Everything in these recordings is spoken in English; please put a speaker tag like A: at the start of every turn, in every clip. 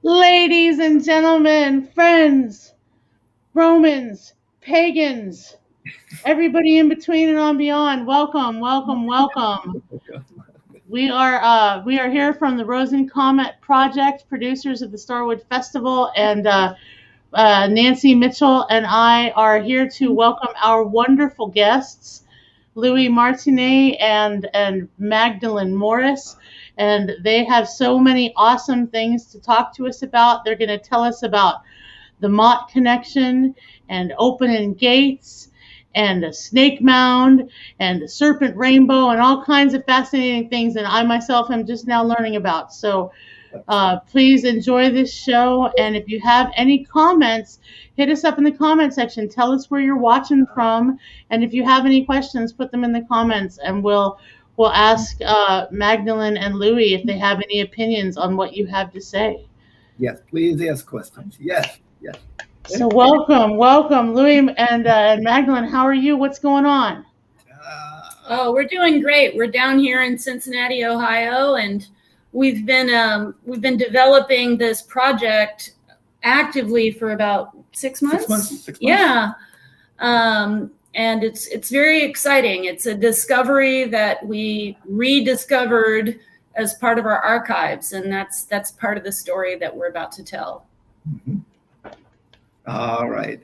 A: Ladies and gentlemen, friends, Romans, pagans, everybody in between and on beyond, welcome, welcome, welcome. We are here from the Rosencomet Project, producers of the Starwood Festival, and Nancy Mitchell and I are here to welcome our wonderful guests, Louie Martinie and Magdelyn Morris. And they have so many awesome things to talk to us about. They're going to tell us about the Mott connection and opening gates and a snake mound and the serpent rainbow and all kinds of fascinating things that I myself am just now learning about. So please enjoy this show. And if you have any comments, hit us up in the comment section. Tell us where you're watching from. And if you have any questions, put them in the comments and we'll ask Magdelyn and Louie if they have any opinions on what you have to say.
B: Yes, please ask questions. Yes.
A: So welcome, Louie and Magdelyn. How are you? What's going on?
C: We're doing great. We're down here in Cincinnati, Ohio, and we've been developing this project actively for about 6 months.
B: 6 months. 6 months.
C: Yeah. And it's very exciting. It's a discovery that we rediscovered as part of our archives, and that's part of the story that we're about to tell.
B: Mm-hmm. All right.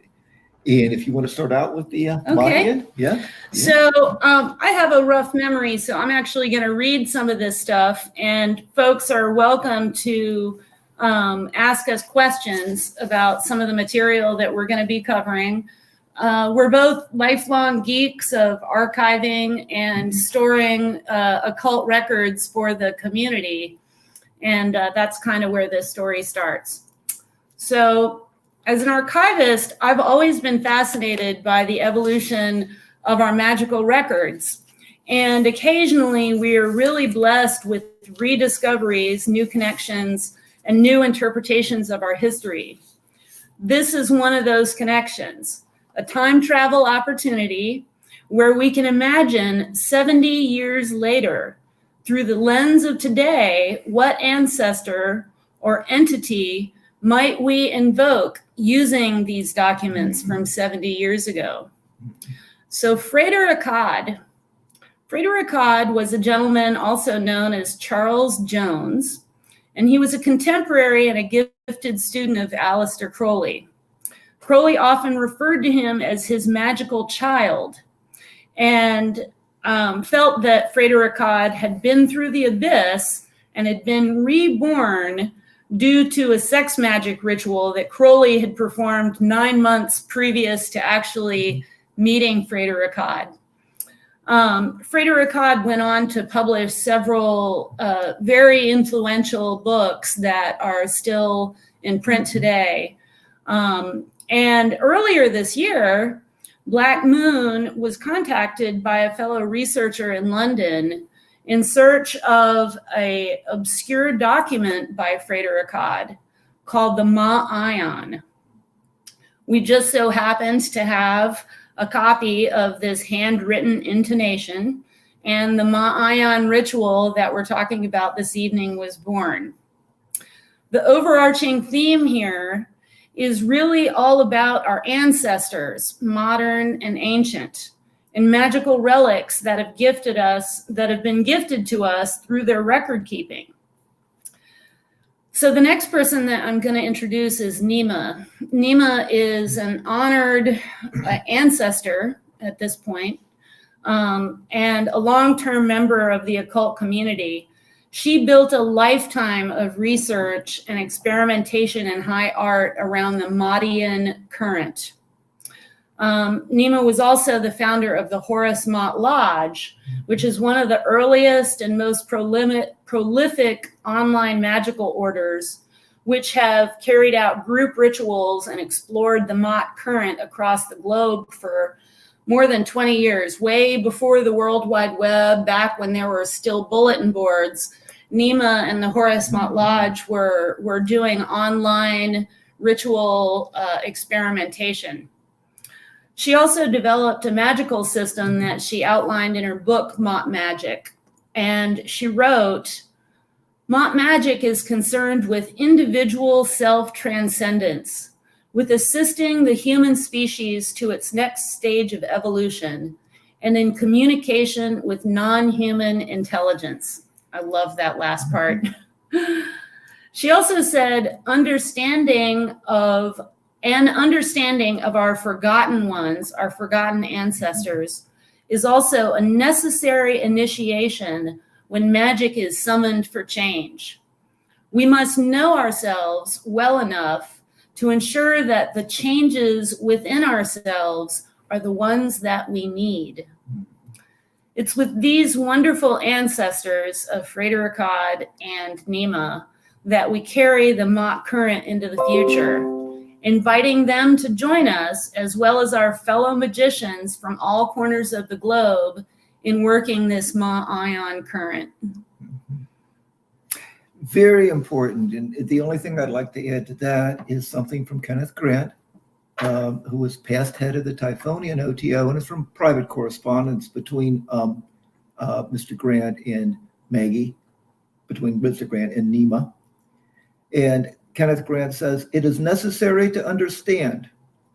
B: And if you want to start out with the
C: okay.
B: Yeah.
C: So I have a rough memory, so I'm actually going to read some of this stuff, and folks are welcome to ask us questions about some of the material that we're going to be covering. We're both lifelong geeks of archiving and storing occult records for the community. And that's kind of where this story starts. So as an archivist, I've always been fascinated by the evolution of our magical records. And occasionally we are really blessed with rediscoveries, new connections, and new interpretations of our history. This is one of those connections. A time travel opportunity where we can imagine 70 years later, through the lens of today, what ancestor or entity might we invoke using these documents from 70 years ago. So Freder Akkad was a gentleman also known as Charles Jones, and he was a contemporary and a gifted student of Aleister Crowley. Crowley often referred to him as his magical child, and felt that Freder Akkad had been through the abyss and had been reborn due to a sex magic ritual that Crowley had performed 9 months previous to actually meeting Freder Akkad. Freder Akkad went on to publish several very influential books that are still in print today. And earlier this year, Black Moon was contacted by a fellow researcher in London in search of an obscure document by Freder Akkad called the Ma-ion. We just so happened to have a copy of this handwritten intonation, and the Ma-ion ritual that we're talking about this evening was born. The overarching theme here is really all about our ancestors, modern and ancient, and magical relics that have been gifted to us through their record keeping. So the next person that I'm going to introduce is Nima. Nima is an honored ancestor at this point, and a long-term member of the occult community. She built a lifetime of research and experimentation in high art around the Mottian current. Nima was also the founder of the Horus Mott Lodge, which is one of the earliest and most prolific online magical orders, which have carried out group rituals and explored the Mott current across the globe for more than 20 years, way before the World Wide Web, back when there were still bulletin boards. Nima and the Horus Mott Lodge were doing online ritual experimentation. She also developed a magical system that she outlined in her book, Mott Magic. And she wrote, Mott magic is concerned with individual self-transcendence, with assisting the human species to its next stage of evolution, and in communication with non-human intelligence. I love that last part. She also said, understanding of our forgotten ones, our forgotten ancestors, is also a necessary initiation when magic is summoned for change. We must know ourselves well enough to ensure that the changes within ourselves are the ones that we need. It's with these wonderful ancestors of Fredericod and Nima that we carry the Mott current into the future, inviting them to join us, as well as our fellow magicians from all corners of the globe, in working this Mott ion current.
B: Very important. And the only thing I'd like to add to that is something from Kenneth Grant, who was past head of the Typhonian OTO, and it's from private correspondence between Mr. Grant and Maggie, between Mr. Grant and Nima. And Kenneth Grant says, it is necessary to understand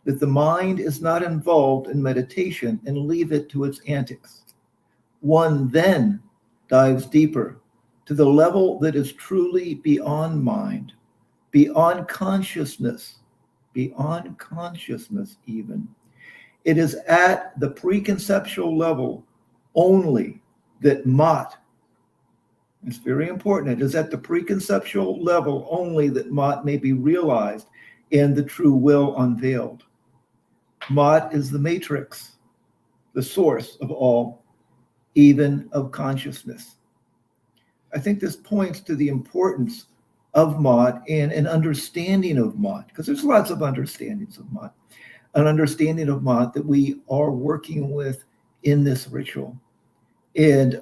B: that the mind is not involved in meditation and leave it to its antics. One then dives deeper to the level that is truly beyond mind, beyond consciousness even. It is at the preconceptual level only that Mott, it's very important, it is at the preconceptual level only that Mott may be realized and the true will unveiled. Mott is the matrix, the source of all, even of consciousness. I think this points to the importance of Mott and an understanding of Mott, because there's lots of understandings of Mott, an understanding of Mott that we are working with in this ritual. And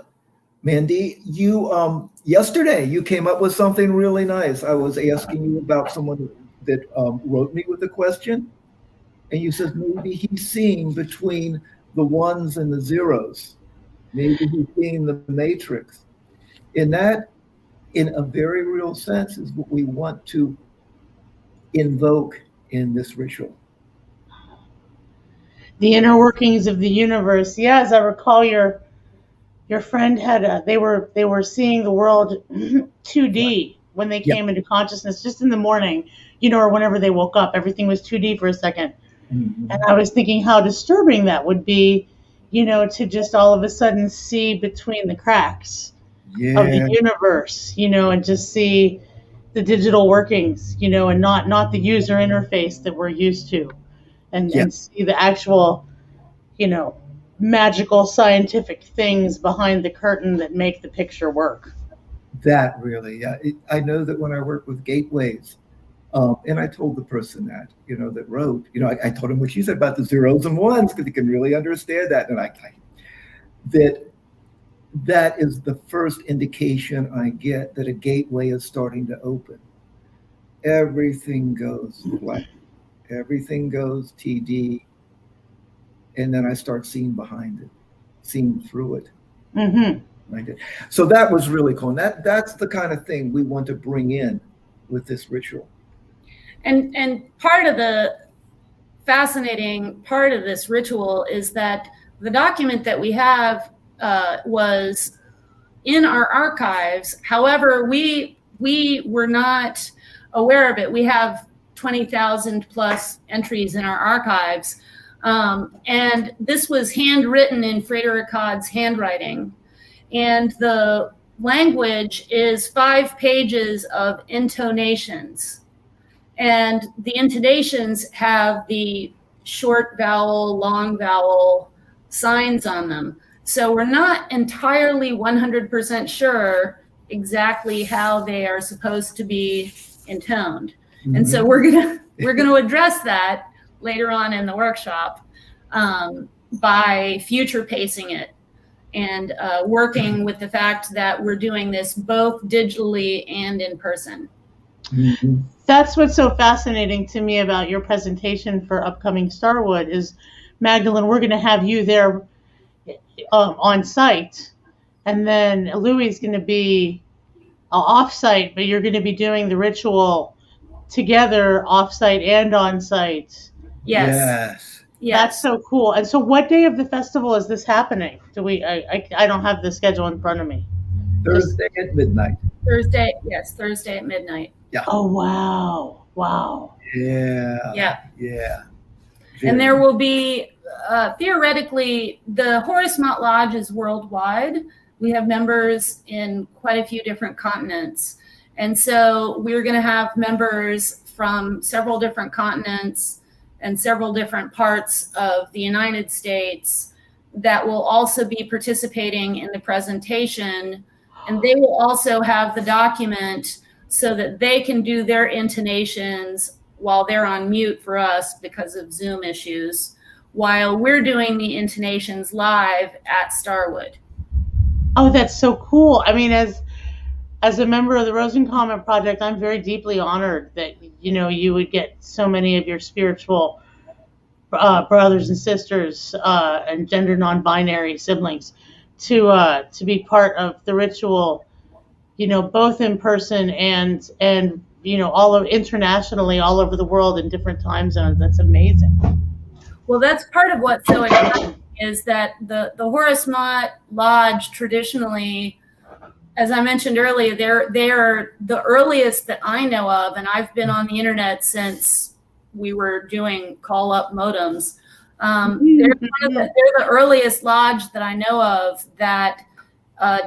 B: Mandy, you yesterday you came up with something really nice. I was asking you about someone that wrote me with a question, and you said maybe he's seeing between the ones and the zeros. Maybe he's seeing the matrix. And that, in a very real sense, is what we want to invoke in this ritual.
A: The inner workings of the universe. Yeah, as I recall, your friend had they were seeing the world 2D when they came into consciousness, just in the morning, or whenever they woke up, everything was 2D for a second. Mm-hmm. And I was thinking how disturbing that would be, to just all of a sudden see between the cracks of the universe, and just see the digital workings, and not the user interface that we're used to, and see the actual, magical scientific things behind the curtain that make the picture work.
B: That really, I know that when I work with gateways, and I told the person that, that wrote, I told him what she said about the zeros and ones, because he can really understand that. And that is the first indication I get that a gateway is starting to open. Everything goes black. Everything goes TD. And then I start seeing behind it, seeing through it. Mm-hmm. So that was really cool. And that's the kind of thing we want to bring in with this ritual.
C: And part of the fascinating part of this ritual is that the document that we have was in our archives. However, we were not aware of it. We have 20,000 plus entries in our archives. And this was handwritten in Fredericod's handwriting. And the language is 5 pages of intonations. And the intonations have the short vowel, long vowel signs on them. So we're not entirely 100% sure exactly how they are supposed to be intoned. Mm-hmm. And so we're gonna address that later on in the workshop by future pacing it and working with the fact that we're doing this both digitally and in person.
A: Mm-hmm. That's what's so fascinating to me about your presentation for upcoming Starwood is, Magdelyn, we're going to have you there on site, and then Louie's going to be offsite, but you're going to be doing the ritual together, offsite and on-site.
C: Yes.
A: That's so cool. And so what day of the festival is this happening? I don't have the schedule in front of me.
B: Thursday at midnight.
C: Thursday at midnight.
B: Yeah.
A: Oh, wow.
B: Yeah.
C: And there will be, theoretically, the Horus Mott Lodge is worldwide. We have members in quite a few different continents. And so we're going to have members from several different continents and several different parts of the United States that will also be participating in the presentation. And they will also have the document so that they can do their intonations while they're on mute for us because of Zoom issues, while we're doing the intonations live at Starwood.
A: Oh, that's so cool. I mean, as a member of the Rosencomet Project, I'm very deeply honored that, you would get so many of your spiritual brothers and sisters and gender non-binary siblings to be part of the ritual, both in person and internationally, all over the world in different time zones. That's amazing.
C: Well, that's part of what's so exciting is that the Horus Mott Lodge traditionally, as I mentioned earlier, they're the earliest that I know of, and I've been on the internet since we were doing call-up modems. They're the earliest lodge that I know of that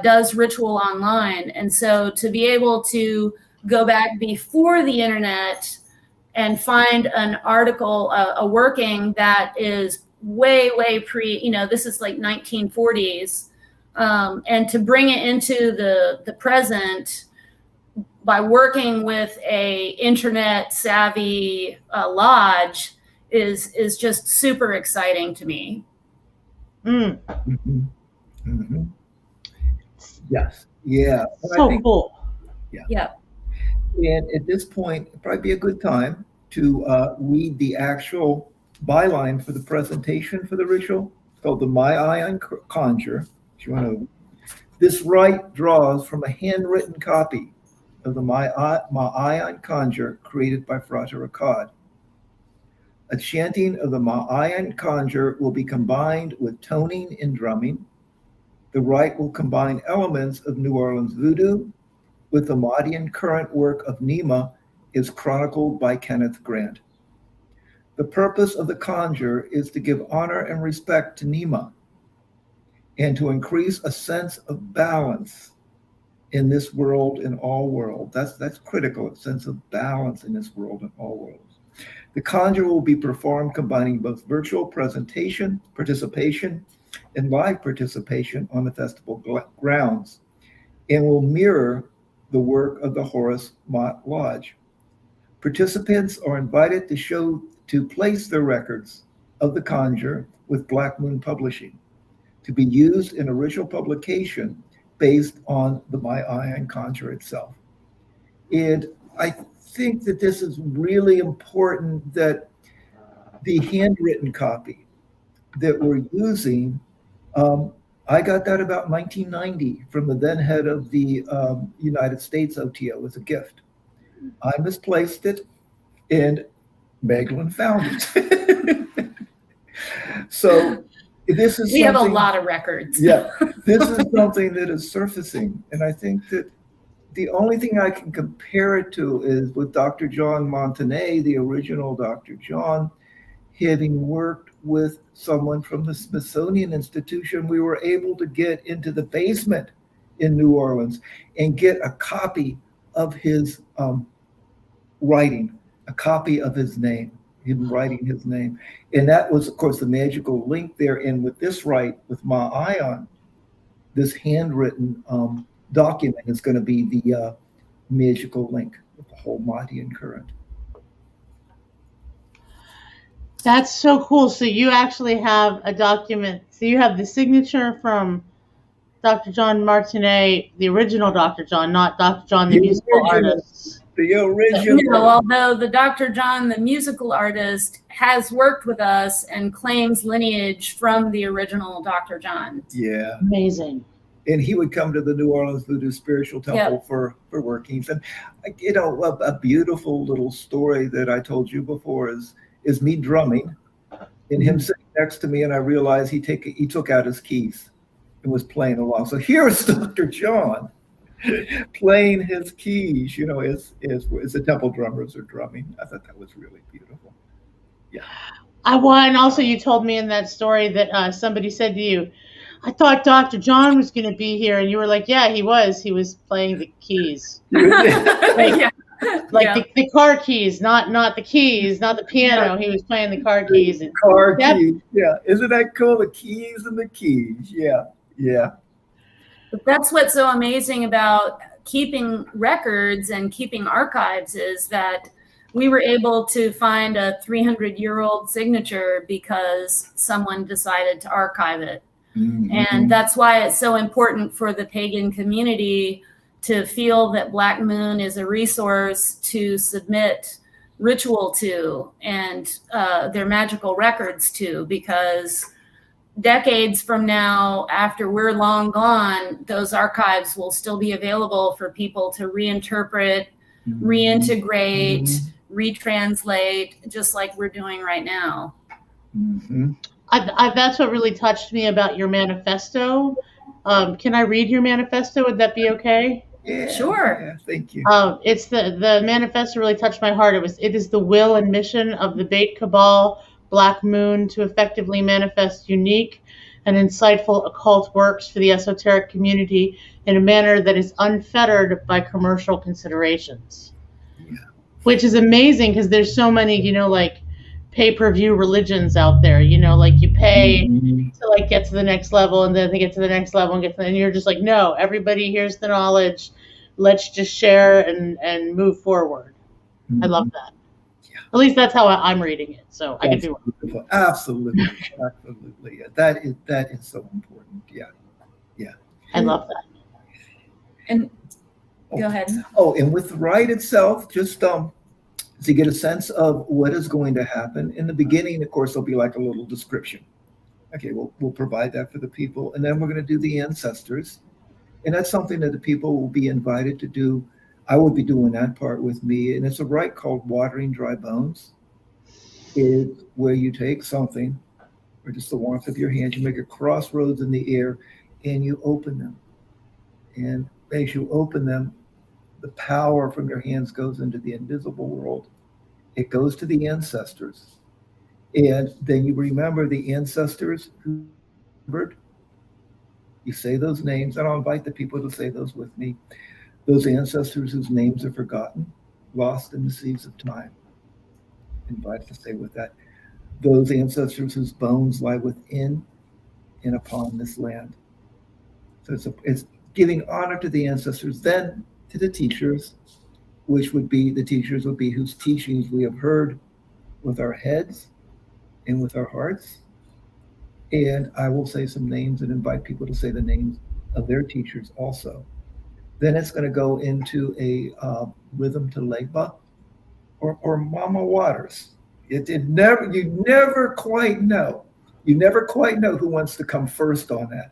C: does ritual online. And so to be able to go back before the internet and find an article, a working that is way pre, this is like 1940s, and to bring it into the present by working with a internet savvy lodge is just super exciting to me.
B: Yes. Yeah.
A: So cool.
C: Yeah.
B: And at this point, it'd probably be a good time to read the actual byline for the presentation for the ritual. It's called the Ma'ayan Conjure. If you want to, this rite draws from a handwritten copy of the Ma'ayan Conjure created by Frater Akkad. A chanting of the Ma'ayan Conjure will be combined with toning and drumming. The rite will combine elements of New Orleans voodoo with the Mahdian current work of Nema is chronicled by Kenneth Grant. The purpose of the conjure is to give honor and respect to Nema and to increase a sense of balance in this world and all world. That's critical, a sense of balance in this world and all worlds. The conjure will be performed combining both virtual participation, and live participation on the festival grounds, and will mirror the work of the Horus Mott Lodge. Participants are invited to place their records of the conjure with Black Moon Publishing to be used in original publication based on the Ma'ayan Conjure itself. And I think that this is really important, that the handwritten copy that we're using, I got that about 1990 from the then head of the United States OTO as a gift. I misplaced it and Magdelyn found it. So this is
C: we have a lot of records.
B: Yeah, this is something that is surfacing. And I think that the only thing I can compare it to is with Dr. John Montanee, the original Dr. John, having worked with someone from the Smithsonian Institution, we were able to get into the basement in New Orleans and get a copy of his writing, a copy of his name, him writing his name. And that was, of course, the magical link there. And with this rite, with Ma'ayan, this handwritten document is going to be the magical link with the whole Mahdian current.
A: That's so cool. So you actually have a document. So you have the signature from Dr. John Martinie, the original Dr. John, not Dr. John, the musical artist.
B: The original.
C: Although the Dr. John, the musical artist, has worked with us and claims lineage from the original Dr. John.
B: Yeah.
A: Amazing.
B: And he would come to the New Orleans Voodoo Spiritual Temple for workings. And, you know, a beautiful little story that I told you before is me drumming and him sitting next to me, and I realized he took out his keys and was playing along. So here's Dr. John playing his keys, you know, as the temple drummers are drumming. I thought that was really beautiful. Yeah.
A: And also you told me in that story that somebody said to you, I thought Dr. John was going to be here. And you were like, yeah, he was. He was playing the keys. The car keys, not the keys, not the piano. He was playing the car keys.
B: Keys, yeah. Isn't that cool? The keys and the keys. Yeah, yeah.
C: But that's what's so amazing about keeping records and keeping archives is that we were able to find a 300-year-old signature because someone decided to archive it. Mm-hmm. And that's why it's so important for the pagan community to feel that Black Moon is a resource to submit ritual to and their magical records to, because decades from now, after we're long gone, those archives will still be available for people to reinterpret, reintegrate, retranslate, just like we're doing right now.
B: Mm-hmm.
A: That's what really touched me about your manifesto. Can I read your manifesto? Would that be okay?
B: Yeah,
C: sure.
B: Yeah, thank you.
A: It's the manifesto really touched my heart. It is the will and mission of the Beit Cabal Black Moon to effectively manifest unique and insightful occult works for the esoteric community in a manner that is unfettered by commercial considerations. Yeah. Which is amazing because there's so many, you know, like pay-per-view religions out there, you know, like you pay to like get to the next level and then they get to the next level and you're just like, no, everybody here's the knowledge. Let's just share and move forward. I love that. Yeah. At least that's how I'm reading it. So I can do it.
B: Absolutely. Absolutely. Yeah. That is so important. Yeah. Yeah.
A: I love that.
C: And go ahead.
B: Oh, and with the rite itself, just to get a sense of what is going to happen. In the beginning, of course, there'll be like a little description. Okay, we'll provide that for the people. And then we're going to do the ancestors. And that's something that the people will be invited to do. I will be doing that part with me. And it's a rite called watering dry bones. It's where you take something, or just the warmth of your hand, you make a crossroads in the air, and you open them. And as you open them, the power from your hands goes into the invisible world. It goes to the ancestors. And then you remember the ancestors who remembered. You say those names, and I'll invite the people to say those with me. Those ancestors whose names are forgotten, lost in the seas of time. Invite to say with that. Those ancestors whose bones lie within and upon this land. So it's giving honor to the ancestors, then to the teachers, which would be whose teachings we have heard with our heads and with our hearts. And I will say some names and invite people to say the names of their teachers also. Then it's going to go into a rhythm to Legba or Mama Waters. You never quite know. You never quite know who wants to come first on that.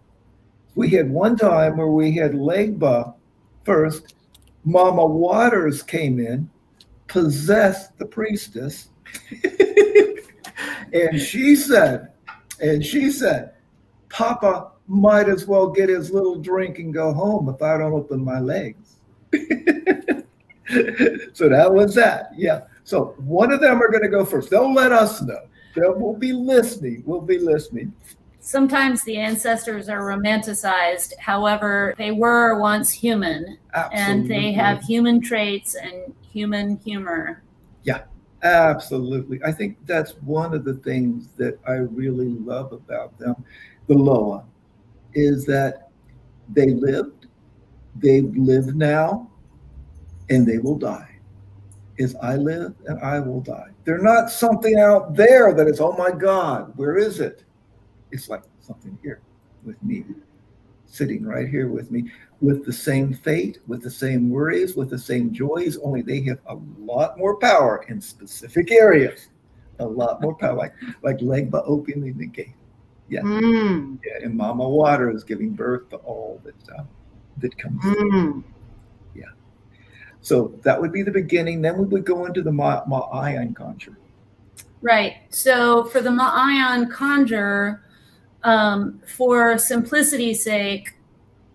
B: We had one time where we had Legba first. Mama Waters came in, possessed the priestess, and she said, Papa might as well get his little drink and go home if I don't open my legs. So that was that. Yeah. So one of them are going to go first. They'll let us know. We'll be listening. Sometimes
C: the ancestors are romanticized. However, they were once human. Absolutely. And they have human traits and human humor.
B: Yeah, absolutely. I think that's one of the things that I really love about them, the Loa, is that they live now, and they will die. Is I live and I will die. They're not something out there that is, oh my God, where is it? It's like something here with me, sitting right here with me, with the same fate, with the same worries, with the same joys, only they have a lot more power in specific areas. A lot more power, like Legba opening the gate. Yeah.
A: Mm.
B: Yeah, and Mama Water is giving birth to all that comes.
A: Mm.
B: Yeah. So that would be the beginning. Then we would go into the Ma'ayan conjure.
C: Right. So for the Ma'ayan conjure, for simplicity's sake,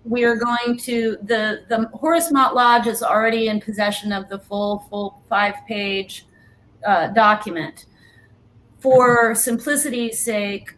C: we are going to the Horus Mott Lodge is already in possession of the full 5-page document. For simplicity's sake,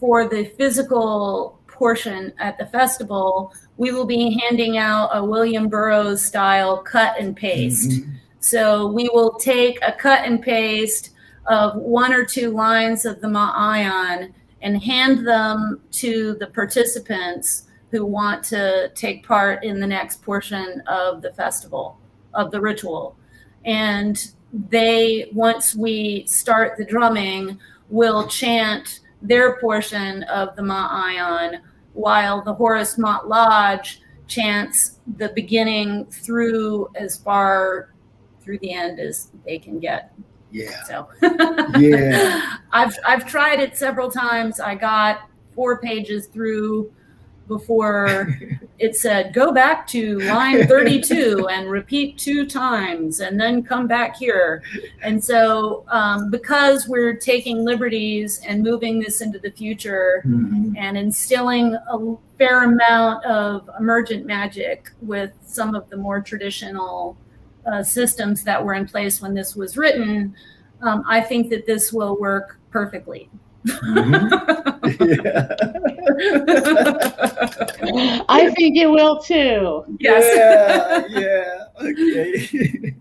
C: for the physical portion at the festival, we will be handing out a William Burroughs style cut and paste.
B: Mm-hmm.
C: So we will take a cut and paste of 1 or 2 lines of the Ma'ayan and hand them to the participants who want to take part in the next portion of the festival, of the ritual. And they, once we start the drumming, will chant their portion of the Ma'ayan, while the Horus Mott Lodge chants the beginning through as far through the end as they can get.
B: Yeah.
C: So
B: Yeah.
C: I've tried it several times. I got 4 pages through before it said, go back to line 32 and repeat 2 times and then come back here. And so because we're taking liberties and moving this into the future
B: Mm-hmm.
C: and instilling a fair amount of emergent magic with some of the more traditional systems that were in place when this was written, I think that this will work perfectly.
B: Mm-hmm. Yeah.
A: I think it will too.
C: Yes.
B: Yeah. Okay.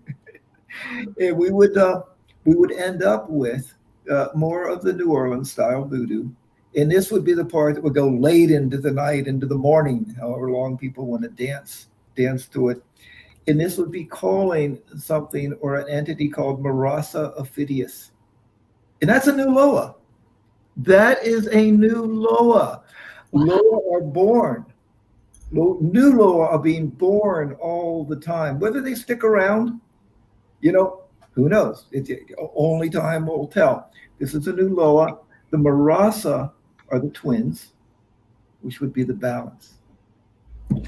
B: And we would end up with more of the New Orleans style voodoo, and this would be the part that would go late into the night, into the morning, however long people want to dance to it. And this would be calling something or an entity called Marassa Ophidius, and that's a new Loa. That is a new Loa. Loa are born. New Loa are being born all the time. Whether they stick around, who knows? Only time will tell. This is a new Loa. The Marassa are the twins, which would be the balance.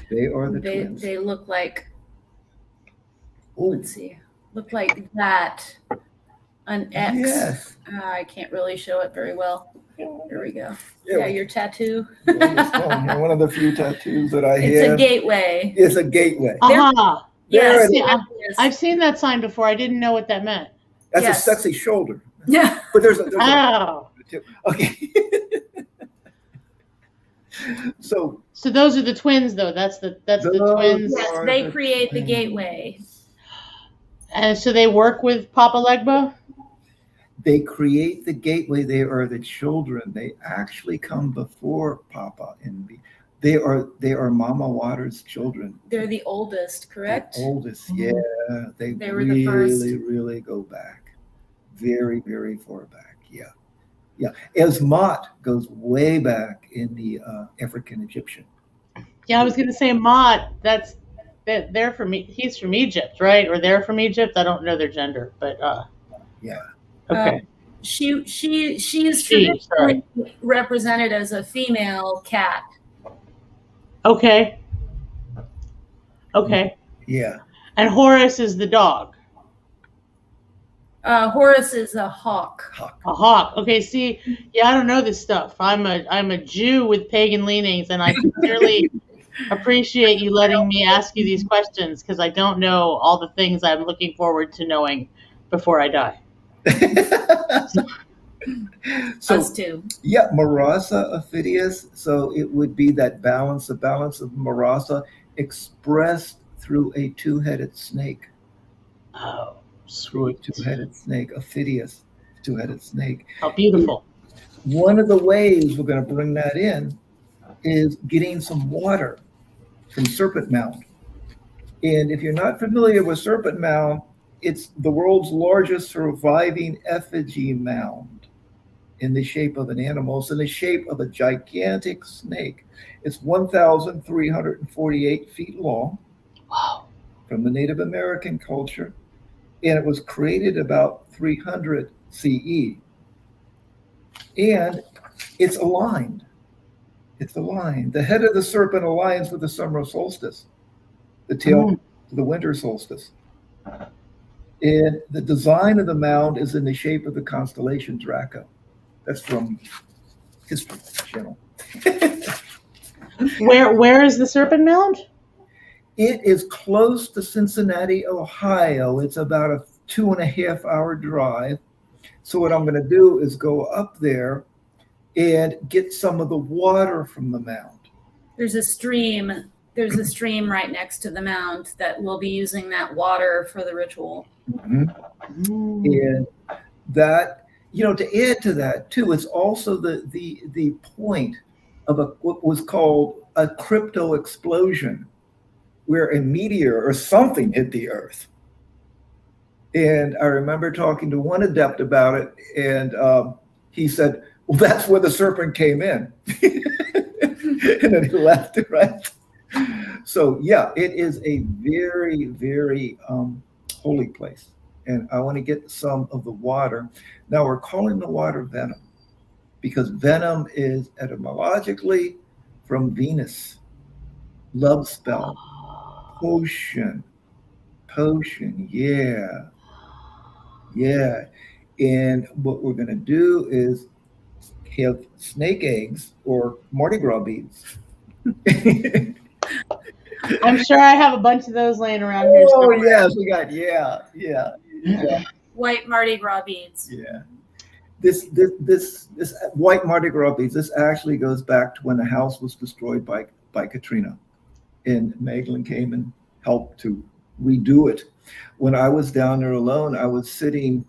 B: They are the twins.
C: They look like,
B: Ooh.
C: let's see, look like that. An X.
B: Yes.
C: I can't really show it very well. There we go.
B: Yeah.
C: Yeah, your tattoo.
B: One of the few tattoos that I have.
C: It's a gateway.
B: It's a gateway.
A: Uh-huh.
C: Yes,
B: There
C: yes.
A: I've seen that sign before. I didn't know what that meant.
B: That's
C: Yes.
B: a sexy shoulder.
C: Yeah.
B: But there's a
A: Oh.
B: okay. So
A: those are the twins, though. That's the twins.
C: Yes, they create the gateway.
A: And so they work with Papa Legba?
B: they create the gateway. They are the children. They actually come before Papa and me. They are Mama Water's children.
C: They're the oldest, correct?
B: The oldest, yeah. They
C: They were
B: really,
C: the first.
B: really go back. Very, very far back. Yeah. Yeah. Esmat goes way back in the African Egyptian.
A: Yeah, I was going to say Mott. They're from he's from Egypt, right? Or they're from Egypt. I don't know their gender, but
B: Yeah.
A: okay.
C: She is traditionally represented as a female cat.
A: Okay.
B: Yeah.
A: And Horus is the dog.
C: Horus is a hawk.
A: A hawk. Okay, see, yeah, I don't know this stuff. I'm a Jew with pagan leanings, and I sincerely appreciate you letting me ask you these questions because I don't know all the things I'm looking forward to knowing before I die.
B: So,
C: Us too.
B: yeah, Marassa Ophidius. So it would be that balance, the balance of Marassa expressed through a two-headed snake.
A: Oh,
B: Through a two-headed snake, Ophidius, two-headed snake.
A: how beautiful.
B: One of the ways we're going to bring that in is getting some water from Serpent Mount. And if you're not familiar with Serpent Mount, it's the world's largest surviving effigy mound in the shape of an animal. It's in the shape of a gigantic snake. It's 1,348 feet long.
A: Wow.
B: From the Native American culture. And it was created about 300 CE. And It's aligned. It's aligned. The head of the serpent aligns with the summer solstice, the tail to the winter solstice. And the design of the mound is in the shape of the constellation Draco. That's from History Channel.
A: Where is the Serpent Mound?
B: It is close to Cincinnati, Ohio. It's about a 2.5-hour drive. So what I'm going to do is go up there and get some of the water from the mound.
C: There's a stream. There's a stream right next to the mound that will be using that water for the ritual.
B: And that, to add to that too, it's also the point of what was called a crypto explosion, where a meteor or something hit the earth. And I remember talking to one adept about it, and he said, well, that's where the serpent came in. And then he left, right? So yeah, it is a very, very holy place. And I want to get some of the water. Now we're calling the water venom, because venom is etymologically from Venus. Love spell. Potion, yeah. And what we're going to do is have snake eggs or Mardi Gras beads.
A: I'm sure I have a bunch of those laying around here.
B: Oh,
A: somewhere.
B: yes, we got, yeah.
C: White Mardi Gras beads.
B: Yeah. This white Mardi Gras beads, this actually goes back to when the house was destroyed by Katrina. And Magdelyn came and helped to redo it. When I was down there alone, I was sitting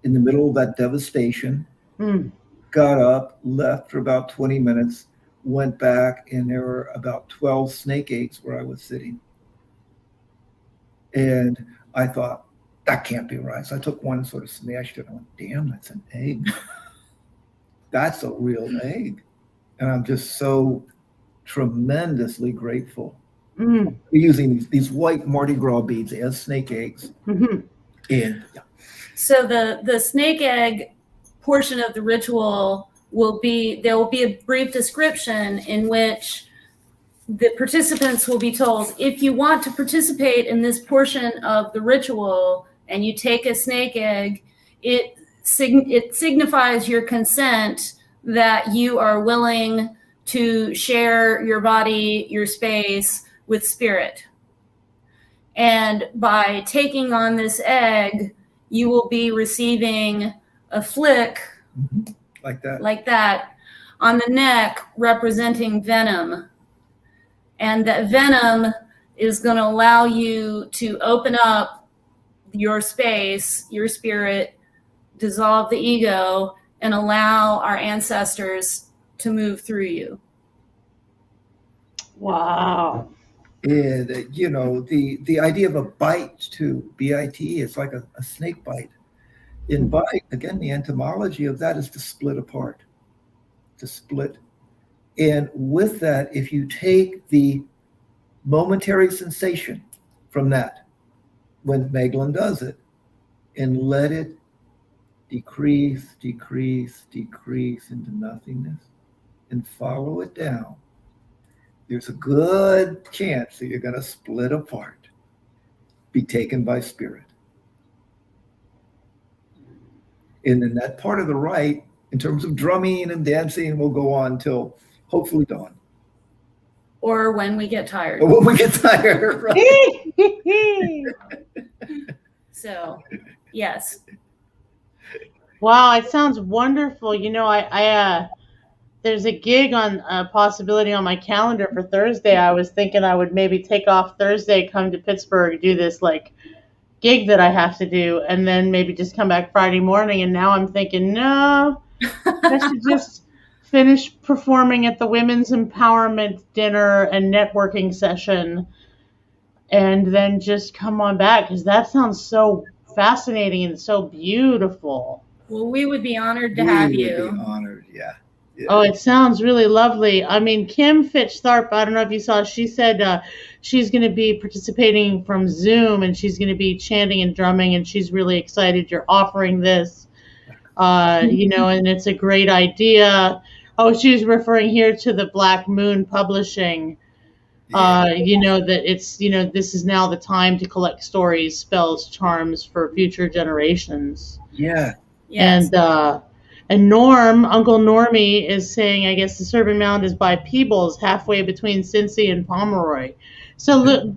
B: in the middle of that devastation, got up, left for about 20 minutes, went back, and there were about 12 snake eggs where I was sitting. And I thought, that can't be right. So I took one and sort of smashed it. I went, damn, that's an egg. That's a real egg. And I'm just so tremendously grateful. We're using these white Mardi Gras beads as snake eggs. And yeah.
C: So the snake egg portion of the ritual there will be a brief description in which the participants will be told, if you want to participate in this portion of the ritual and you take a snake egg, it signifies your consent that you are willing to share your body, your space with spirit. And by taking on this egg, you will be receiving a flick like that on the neck, representing venom. And that venom is going to allow you to open up your space, your spirit, dissolve the ego, and allow our ancestors to move through you.
A: Wow.
B: And, the idea of a bite too, B-I-T, it's like a snake bite. In bite, again, the etymology of that is to split apart, to split. And with that, if you take the momentary sensation from that, when Magdelyn does it, and let it decrease into nothingness, and follow it down, there's a good chance that you're going to split apart, be taken by spirit. And then that part of the rite, in terms of drumming and dancing, will go on till hopefully dawn.
C: Or when we get tired.
B: Or when we get tired, right?
C: So, yes.
A: Wow, it sounds wonderful. I there's a gig on a possibility on my calendar for Thursday. I was thinking I would maybe take off Thursday, come to Pittsburgh, do this gig that I have to do, and then maybe just come back Friday morning. And now I'm thinking, no, I should just finish performing at the Women's Empowerment Dinner and Networking Session, and then just come on back, because that sounds so fascinating and so beautiful.
C: Well, we would be honored to have you.
B: We would be honored, yeah.
A: Oh, it sounds really lovely. I mean, Kim Fitch-Tharp, I don't know if you saw, she said she's going to be participating from Zoom, and she's going to be chanting and drumming, and she's really excited you're offering this. And it's a great idea. Oh, she's referring here to the Black Moon Publishing. That it's, this is now the time to collect stories, spells, charms for future generations.
B: Yeah.
C: Yes.
A: And Uncle Normie is saying, I guess the Serpent Mount is by Peebles, halfway between Cincy and Pomeroy. So look,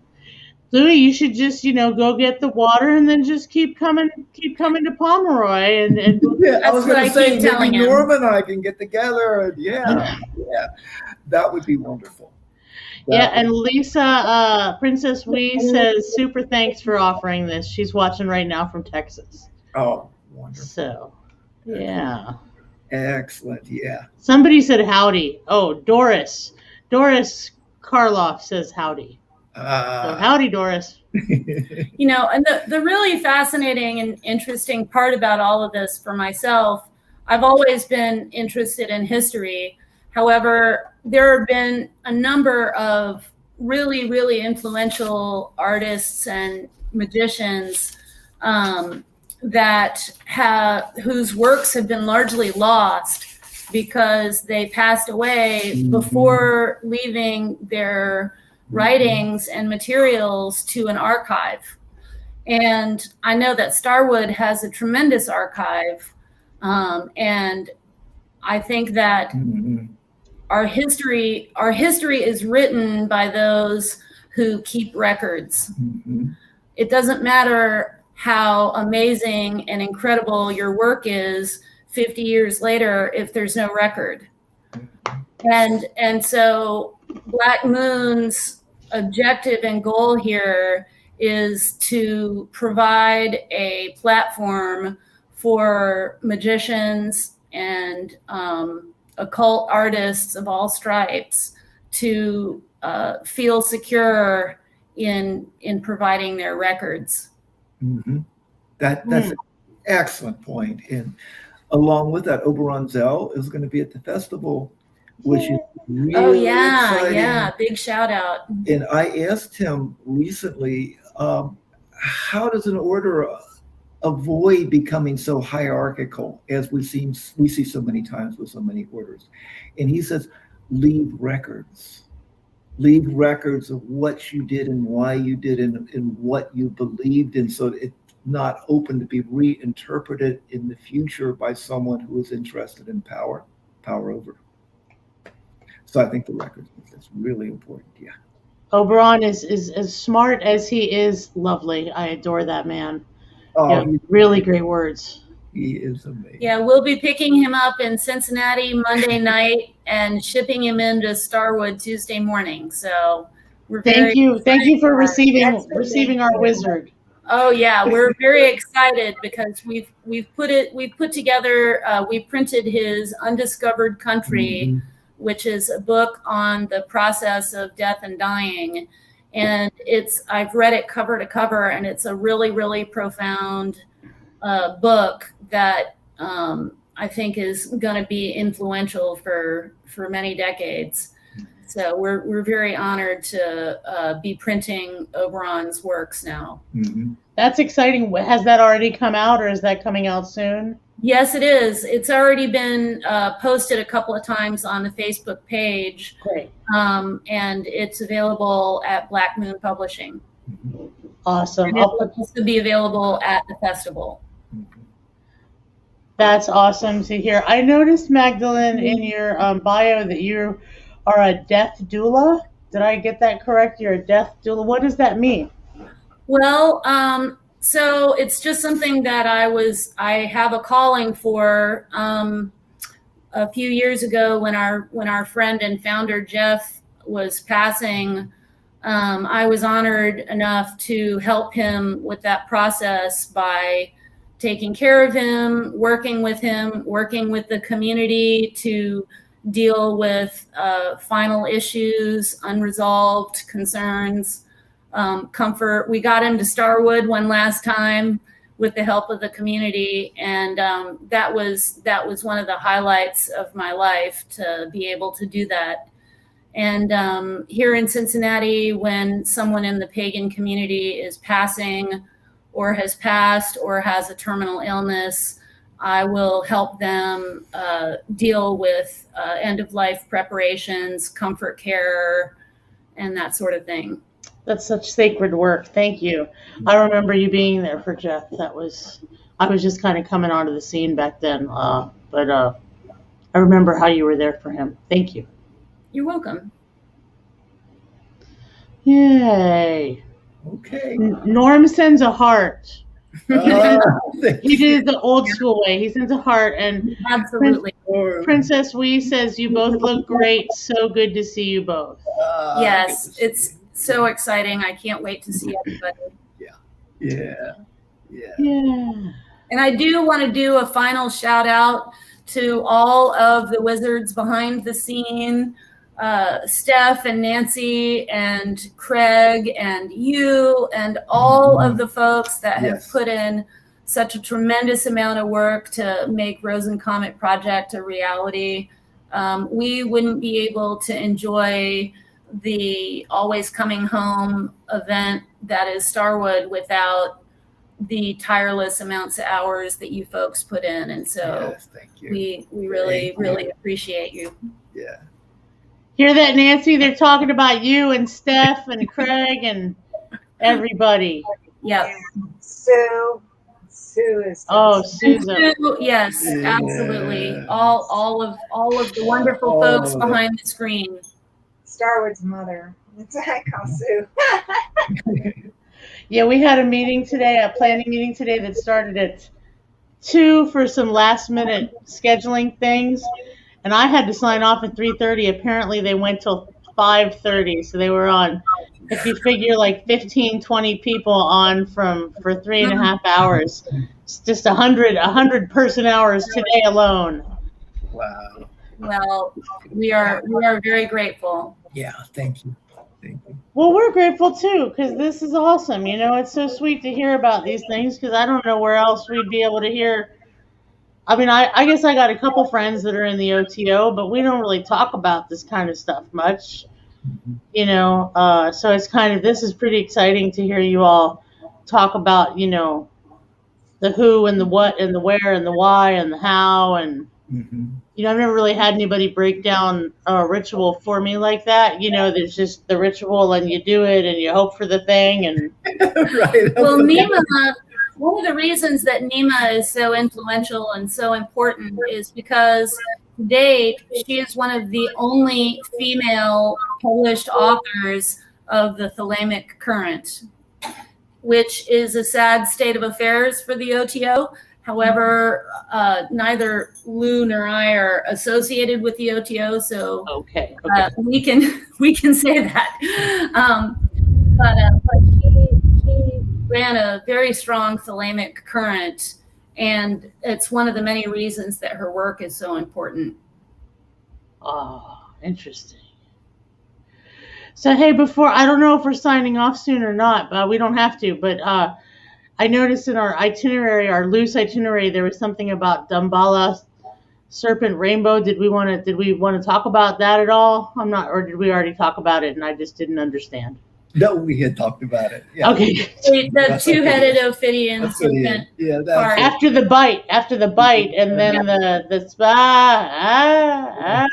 A: Louie, you should just, go get the water and then just keep coming to Pomeroy and
B: Yeah, I was going to say,
C: telling
B: maybe
C: him.
B: Norm and I can get together. And yeah, that would be wonderful.
A: And Lisa, Princess Wee says, super thanks for offering this. She's watching right now from Texas.
B: Oh, wonderful.
A: So, yeah.
B: Excellent, yeah.
A: Somebody said howdy. Oh, Doris Karloff says howdy. So howdy, Doris.
C: And the really fascinating and interesting part about all of this for myself, I've always been interested in history. However, there have been a number of really, really influential artists and magicians whose works have been largely lost because they passed away before leaving their writings and materials to an archive. And I know that Starwood has a tremendous archive. And I think that our history is written by those who keep records. It doesn't matter how amazing and incredible your work is 50 years later if there's no record. And so Black Moon's objective and goal here is to provide a platform for magicians and occult artists of all stripes to feel secure in providing their records.
B: That's an excellent point. And along with that, Oberon Zell is going to be at the festival, which is really exciting.
C: Yeah, big shout out.
B: And I asked him recently, how does an order avoid becoming so hierarchical as we see so many times with so many orders? And he says, leave records of what you did and why you did and what you believed in, so it's not open to be reinterpreted in the future by someone who is interested in power over. So I think the records is really important. Yeah.
A: Oberon is as smart as he is lovely. I adore that man.
B: Oh,
A: really great words.
B: He is amazing.
C: Yeah, we'll be picking him up in Cincinnati Monday night and shipping him into Starwood Tuesday morning. So we're
A: thank you for receiving our wizard.
C: Oh yeah, we're very excited because we've printed his Undiscovered Country, which is a book on the process of death and dying. And I've read it cover to cover, and it's a really, really profound book that I think is going to be influential for many decades. So we're very honored to be printing Oberon's works now.
A: That's exciting. Has that already come out, or is that coming out soon?
C: Yes, it is. It's already been posted a couple of times on the Facebook page.
A: Great.
C: And it's available at Black Moon Publishing.
A: Awesome.
C: And it'll also be available at the festival.
A: That's awesome to hear. I noticed, Magdelyn, in your bio that you are a death doula. Did I get that correct? You're a death doula. What does that mean?
C: Well, so it's just something that I have a calling for. A few years ago, when our friend and founder Jeff was passing, I was honored enough to help him with that process by taking care of him, working with the community to deal with final issues, unresolved concerns, comfort. We got him to Starwood one last time with the help of the community, and that was one of the highlights of my life, to be able to do that. And here in Cincinnati, when someone in the pagan community is passing or has passed or has a terminal illness, I will help them deal with end-of-life preparations, comfort care, and that sort of thing.
A: That's such sacred work. Thank you. I remember you being there for Jeff. I was just kind of coming onto the scene back then. But I remember how you were there for him. Thank you.
C: You're welcome.
A: Yay.
B: Okay.
A: Norm sends a heart. He
B: Thank
A: did
B: you.
A: it the old school way. He sends a heart. And
C: Absolutely.
A: Princess Wee says, you both look great. So good to see you both.
C: Yes,
B: good to see
C: it's so exciting. I can't wait to see everybody.
B: Yeah.
A: Yeah.
C: And I do want to do a final shout out to all of the wizards behind the scene, Steph and Nancy and Craig and you and all of the folks that have
B: Yes.
C: put in such a tremendous amount of work to make Rosencomet Project a reality. We wouldn't be able to enjoy the Always Coming Home event that is Starwood without the tireless amounts of hours that you folks put in. And so
B: Yes, thank you.
C: we really,
B: Thank you.
C: really appreciate you.
B: Yeah.
A: Hear that, Nancy? They're talking about you and Steph and Craig and everybody.
C: Yep.
D: Sue is.
A: Oh, Susan.
C: Yes,
B: Yes.
C: absolutely. All of the wonderful
B: All
C: folks
B: of it.
C: behind the screen.
D: Starwood's mother. That's what I call Sue.
A: Yeah, we had a meeting today, a planning meeting today that started at 2 for some last minute scheduling things. And I had to sign off at 3:30. Apparently they went till 5:30. So they were on, if you figure like 15, 20 people on for 3.5 hours. It's just 100 person hours today alone.
B: Wow.
C: Well, we are very grateful.
B: Yeah, thank you. Thank you.
A: Well, we're grateful too, because this is awesome. You know, it's so sweet to hear about these things, because I don't know where else we'd be able to hear. I mean, I guess I got a couple friends that are in the OTO, but we don't really talk about this kind of stuff much. You know, so it's this is pretty exciting to hear you all talk about, you know, the who and the what and the where and the why and the how. And, you know, I've never really had anybody break down a ritual for me like that. You know, there's just the ritual and you do it and you hope for the thing. And
B: Right.
C: Well, Nima, one of the reasons that Nima is so influential and so important is because to date, she is one of the only female published authors of the Thalamic current, which is a sad state of affairs for the OTO. However, neither Lou nor I are associated with the OTO, so
A: okay.
C: we can say that. But she ran a very strong thalamic current, and it's one of the many reasons that her work is so important.
A: Oh, interesting. So, hey, I don't know if we're signing off soon or not, but we don't have to, but I noticed in our itinerary, our loose itinerary, there was something about Damballa Serpent Rainbow. Did we want to talk about that at all? Or did we already talk about it and I just didn't understand?
B: No, we had talked about it. Yeah.
A: Okay.
C: The two-headed Ophidian
B: That's what it is.
C: serpent.
B: Yeah, that's it.
A: After the bite, and then the spa.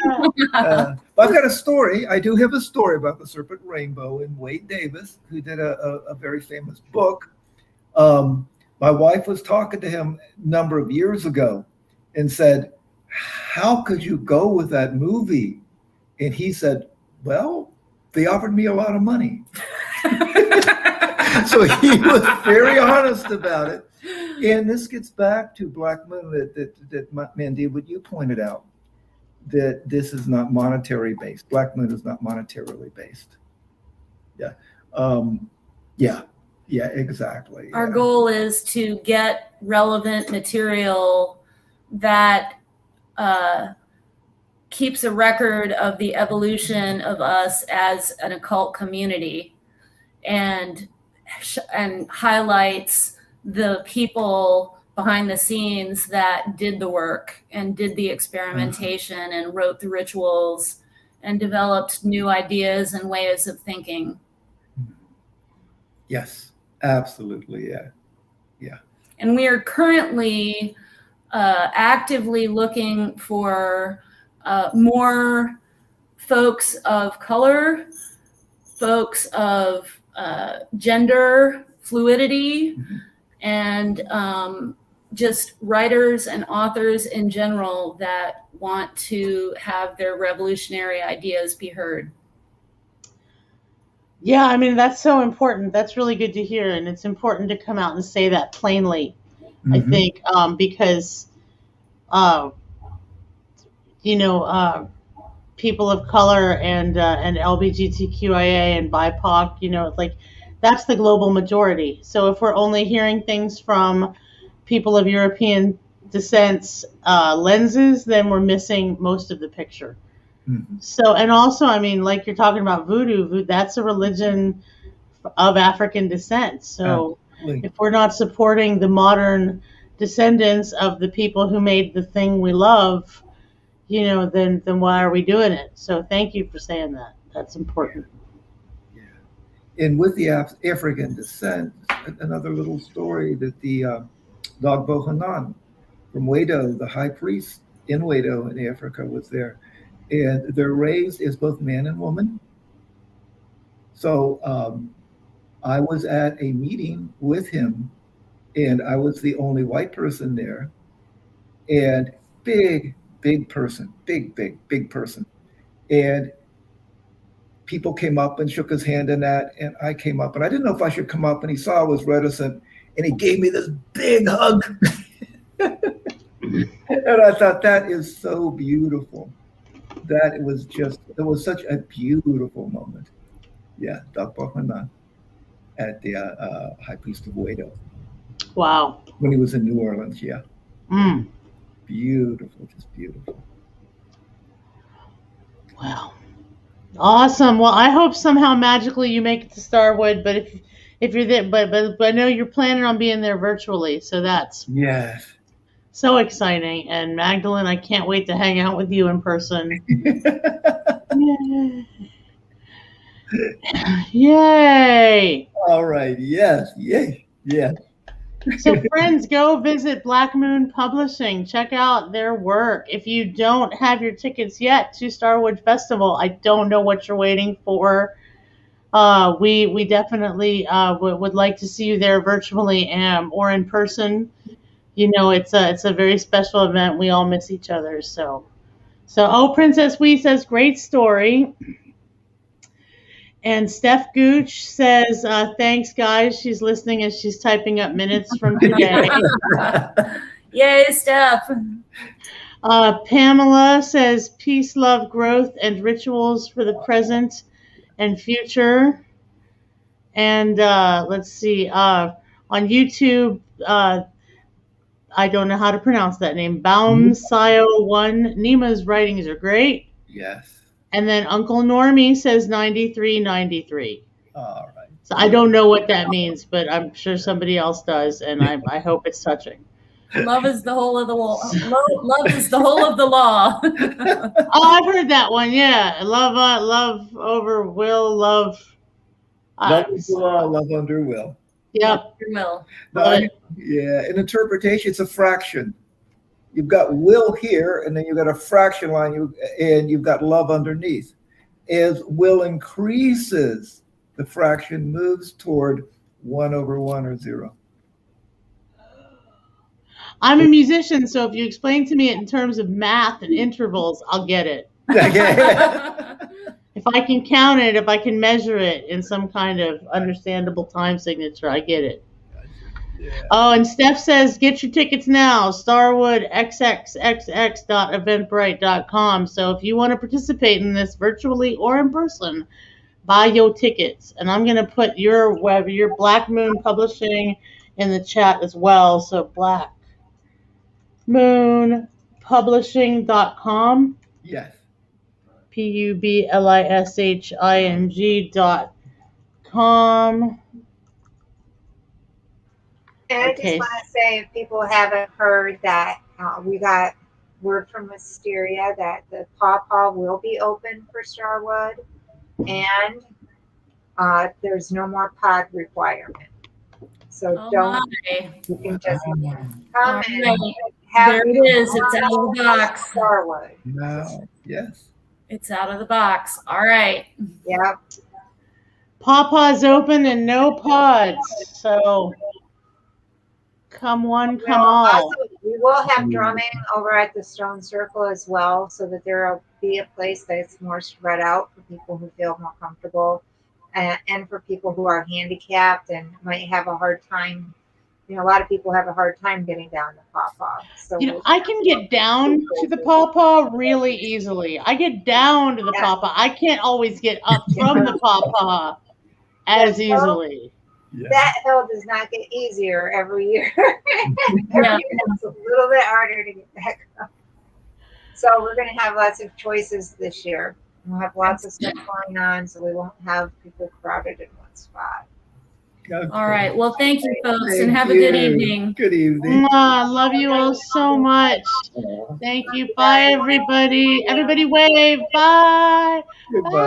B: I've got a story. I do have a story about the Serpent Rainbow and Wade Davis, who did a very famous book. My wife was talking to him a number of years ago and said, how could you go with that movie? And he said, well, they offered me a lot of money. So he was very honest about it. And this gets back to Black Moon that Mandy, what you pointed out, that this is not monetary based. Black Moon is not monetarily based. Yeah. Yeah, exactly.
C: Our goal is to get relevant material that keeps a record of the evolution of us as an occult community and highlights the people behind the scenes that did the work and did the experimentation and wrote the rituals and developed new ideas and ways of thinking.
B: Yes, absolutely. Yeah.
C: And we are currently actively looking for more folks of color, folks of gender fluidity, and just writers and authors in general that want to have their revolutionary ideas be heard.
A: Yeah, I mean, that's so important. That's really good to hear. And it's important to come out and say that plainly, I think, because, people of color and LGBTQIA and BIPOC, like that's the global majority. So if we're only hearing things from people of European descent lenses, then we're missing most of the picture. So, and also, I mean, like you're talking about voodoo, that's a religion of African descent. So if we're not supporting the modern descendants of the people who made the thing we love, then why are we doing it? So thank you for saying that. That's important.
B: Yeah. And with the African descent, another little story that the Dogbo Hanan from Wedo, the high priest in Wedo in Africa, was there. And they're raised as both man and woman. So I was at a meeting with him, and I was the only white person there. And big person, big person. And people came up and shook his hand in that, and I came up, and I didn't know if I should come up, and he saw I was reticent, and he gave me this big hug. And I thought, that is so beautiful. It was such a beautiful moment. Yeah, Dr. Hanan at the High Priest of Wedo.
A: Wow.
B: When he was in New Orleans, yeah. Beautiful, just beautiful.
A: Wow. Awesome. Well, I hope somehow magically you make it to Starwood, but if you're there, but I know you're planning on being there virtually, so that's so exciting. And Magdelyn, I can't wait to hang out with you in person. Yay!
B: All right. Yes. Yay. Yeah.
A: So friends, go visit Black Moon Publishing. Check out their work. If you don't have your tickets yet to Starwood Festival, I don't know what you're waiting for. We definitely would like to see you there virtually or in person. It's a very special event. We all miss each other. So Princess Wee says, great story. And Steph Gooch says, thanks, guys. She's listening as she's typing up minutes from today.
C: Yay, Steph.
A: Pamela says, peace, love, growth, and rituals for the present and future. And let's see. On YouTube, I don't know how to pronounce that name. Baumsio1. Nima's writings are great.
B: Yes.
A: And then Uncle Normie says 9393.
B: All right.
A: So I don't know what that means, but I'm sure somebody else does, and I hope it's touching.
C: Love is the whole of the law. Love is the whole of the law.
A: Oh, I've heard that one. Yeah, love over will, love.
B: Love is the law, love under will.
A: Yep.
C: Will.
B: Yeah, in interpretation, it's a fraction. You've got will here, and then you've got a fraction line, and you've got love underneath. As will increases, the fraction moves toward 1/1 or 0.
A: I'm a musician, so if you explain to me it in terms of math and intervals, I'll get it. If I can count it, if I can measure it in some kind of understandable time signature, I get it. Yeah. Oh, and Steph says, get your tickets now, starwoodxxx.eventbrite.com. So if you want to participate in this virtually or in person, buy your tickets. And I'm going to put your Black Moon Publishing in the chat as well. So blackmoonpublishing.com.
B: Yes.
A: publishing.com.
D: And I just want to say, if people haven't heard that, we got word from Wisteria that the Pawpaw will be open for Starwood, and there's no more pod requirement. So you can just come in have
C: There it is. It's out of the box.
D: Starwood.
B: Wow. Yes.
C: It's out of the box. All right.
D: Yeah.
A: Pawpaw's open and no pods. So come one, come all.
D: Also, we will have drumming over at the Stone Circle as well, so that there will be a place that's more spread out for people who feel more comfortable, and for people who are handicapped and might have a hard time. You know, a lot of people have a hard time getting down to Pawpaw. So
A: You know, I can get down to the Pawpaw really easily. I get down to the Pawpaw. I can't always get up from the Pawpaw as easily.
B: Yeah.
D: that hill does not get easier every year.
C: Yeah.
D: It's a little bit harder to get back up. So we're going to have lots of choices this year. We'll have lots of stuff going on, so we won't have people crowded in one spot.
B: Okay.
C: All right. Well, thank you, folks,
B: Thank
C: and have a
B: you.
C: good evening.
B: Good evening.
A: Mwah, love you all so much. Thank you. Bye, everybody. Everybody wave. Bye.
B: Goodbye.